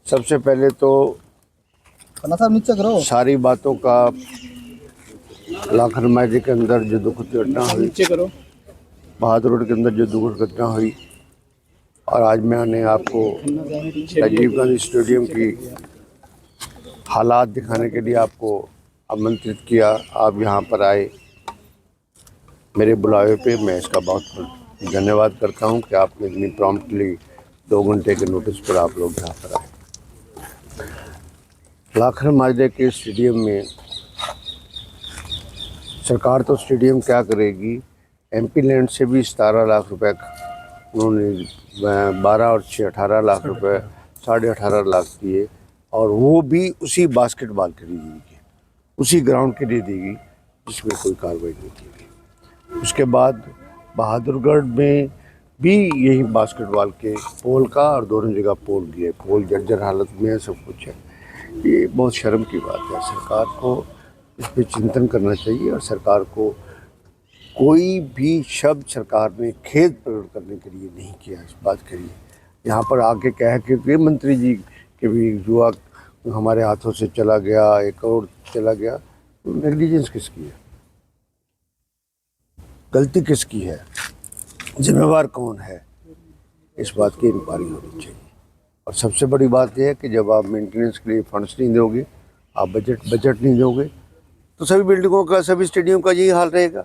सबसे पहले तो साहब नीचे करो। सारी बातों का लाखन मायदे के अंदर जो दुखद घटना हुई, नीचे करो। बहादुर रोड के अंदर जो दुखद घटना हुई, और आज मैंने आपको राजीव गांधी स्टेडियम की हालात दिखाने के लिए आपको आमंत्रित किया। आप यहाँ पर आए मेरे बुलावे पे। मैं इसका बहुत धन्यवाद करता हूँ कि आपने इतनी प्रॉम्प्टली 2 घंटे के नोटिस पर आप लोग यहाँ पर आए। लाखन मायदे के स्टेडियम में सरकार तो स्टेडियम क्या करेगी, एमपी लैंड से भी 17 लाख रुपए उन्होंने 12 और 6 18 लाख रुपए 18.5 लाख दिए, और वो भी उसी बास्केटबॉल के लिए दी, उसी ग्राउंड के लिए दी गई जिसमें कोई कार्रवाई नहीं की गई। उसके बाद बहादुरगढ़ में भी यही बास्केटबॉल के पोल का और दोनों जगह पोल दिए, पोल जर्जर हालत में है, सब कुछ है। ये बहुत शर्म की बात है। सरकार को इस पर चिंतन करना चाहिए, और सरकार को कोई भी शब्द सरकार ने खेद प्रकट करने के लिए नहीं किया इस बात के लिए। यहाँ पर आके कह के गृह मंत्री जी के भी युवा हमारे हाथों से चला गया, 1 करोड़ चला गया, तो नेग्लिजेंस किसकी है, गलती किसकी है, जिम्मेवार कौन है, इस बात की इंक्वायरी होनी चाहिए। और सबसे बड़ी बात यह है कि जब आप मेंटेनेंस के लिए फंड्स नहीं दोगे, आप बजट नहीं दोगे, तो सभी बिल्डिंगों का, सभी स्टेडियम का यही हाल रहेगा।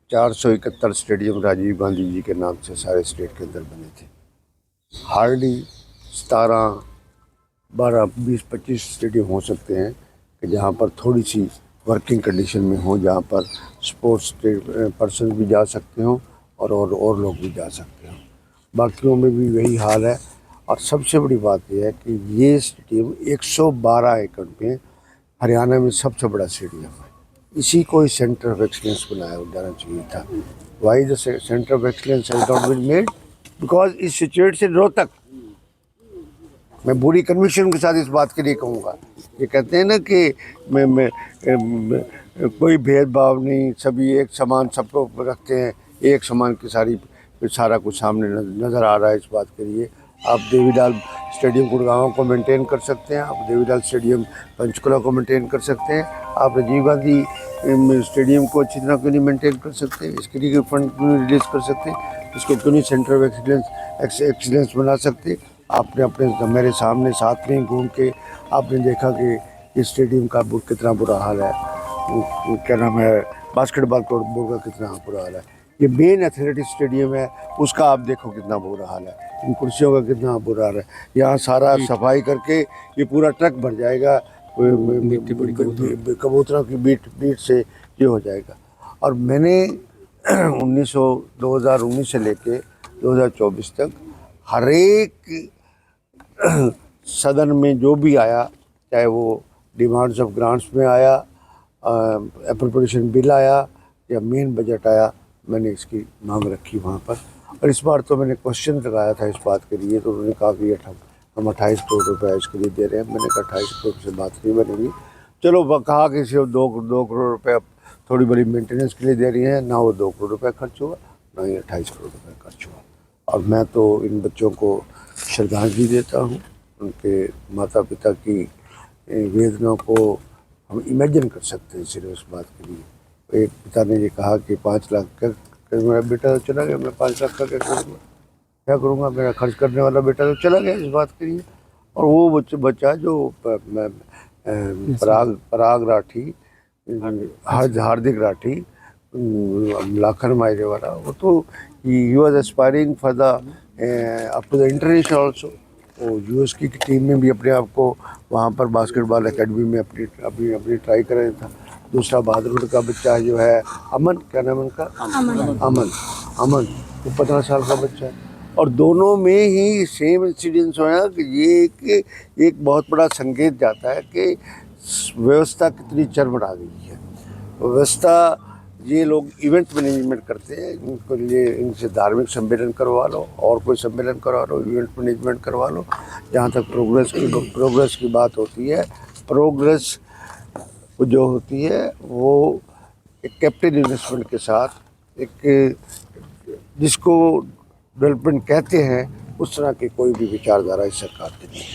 471 स्टेडियम राजीव गांधी जी के नाम से सारे स्टेट के अंदर बने थे। हार्डली 17, 12, 20, 25 स्टेडियम हो सकते हैं कि जहाँ पर थोड़ी सी वर्किंग कंडीशन में हो, जहाँ पर स्पोर्ट्स पर्सन भी जा सकते हो और लोग भी जा सकते हो। बाकियों में भी वही हाल है। और सबसे बड़ी बात यह है कि ये स्टेडियम 112 एकड़ में हरियाणा में सबसे बड़ा स्टेडियम है। इसी को ही सेंटर ऑफ एक्सीलेंस बनाया जाना चाहिए था। Why the centre of excellence has not been made? Because is situated in Rohtak. मैं बुरी कन्विक्शन के साथ इस बात के लिए कहूँगा। ये कहते हैं ना कि मैं कोई भेदभाव नहीं, सभी एक समान सबको रखते हैं, एक समान की सारा कुछ सामने नज़र आ रहा है। इस बात के लिए आप देवीलाल स्टेडियम गुड़गांव को मेंटेन कर सकते हैं, आप देवीलाल स्टेडियम पंचकुला को मेंटेन कर सकते हैं, आप राजीव गांधी स्टेडियम को अच्छी तरह क्यों नहीं मेंटेन कर सकते, इसके लिए फंड क्यों नहीं रिलीज कर सकते, इसको क्यों नहीं सेंटर ऑफ एक्सीलेंस बना सकते। आपने अपने मेरे सामने साथ में घूम के आपने देखा कि इस स्टेडियम का कितना बुरा हाल है, क्या नाम है, बास्केटबॉल कोर्ट का कितना बुरा हाल है। ये मेन एथलेटिक स्टेडियम है, उसका आप देखो कितना बुरा हाल है, इन कुर्सियों का कितना बुरा हाल है। यहाँ सारा सफाई करके ये पूरा ट्रक भर जाएगा कबूतरों की बीट से ये हो जाएगा। और मैंने 2019 से लेके 2024 तक हर एक सदन में जो भी आया, चाहे वो डिमांड्स ऑफ ग्रांट्स में आया, एप्रोप्रिएशन बिल आया या मेन बजट आया, मैंने इसकी मांग रखी वहाँ पर। और इस बार तो मैंने क्वेश्चन लगाया था इस बात के लिए, तो उन्होंने कहा कि हम 28 करोड़ रुपये इसके लिए दे रहे हैं। मैंने कहा 28 करोड़ से बात नहीं बनेगी। चलो कहा कि सिर्फ 2 करोड़ रुपये थोड़ी बड़ी मेंटेनेंस के लिए दे रही हैं, ना वो 2 करोड़ रुपये खर्च हुआ, ना ही 28 करोड़ रुपये खर्च हुआ। और मैं तो इन बच्चों को श्रद्धांजलि देता हूँ, उनके माता पिता की वेदना को हम इमेजिन कर सकते हैं सिर्फ इस बात के लिए। एक पिता ने ये कहा कि 5 लाख का मेरा बेटा तो चला गया, मैं 5 लाख का क्या करूँगा, मेरा खर्च करने वाला बेटा तो चला गया इस बात के लिए। और वो बच्चा जो पराग राठी, हार्दिक राठी, लाखन मायरे वाला, वो तो ही was aspiring for the up to the international also. वो यूएस की टीम में भी अपने आप को वहाँ पर बास्केटबॉल एकेडमी में अपनी ट्राई कर रहा था। दूसरा बहादुर का बच्चा जो है अमन, क्या नाम है उनका, अमन वो 15 साल का बच्चा है। और दोनों में ही सेम इंसिडेंस होया कि ये एक बहुत बड़ा संकेत जाता है कि व्यवस्था कितनी चरमरा गई है। व्यवस्था, ये लोग इवेंट मैनेजमेंट करते हैं, इनको लिए इनसे धार्मिक सम्मेलन करवा लो और कोई सम्मेलन करवा लो, इवेंट मैनेजमेंट करवा लो। जहाँ तक प्रोग्रेस की बात होती है, प्रोग्रेस जो होती है वो एक कैपिटल इन्वेस्टमेंट के साथ, एक जिसको डेवलपमेंट कहते हैं, उस तरह की कोई भी विचारधारा इस सरकार की नहीं है।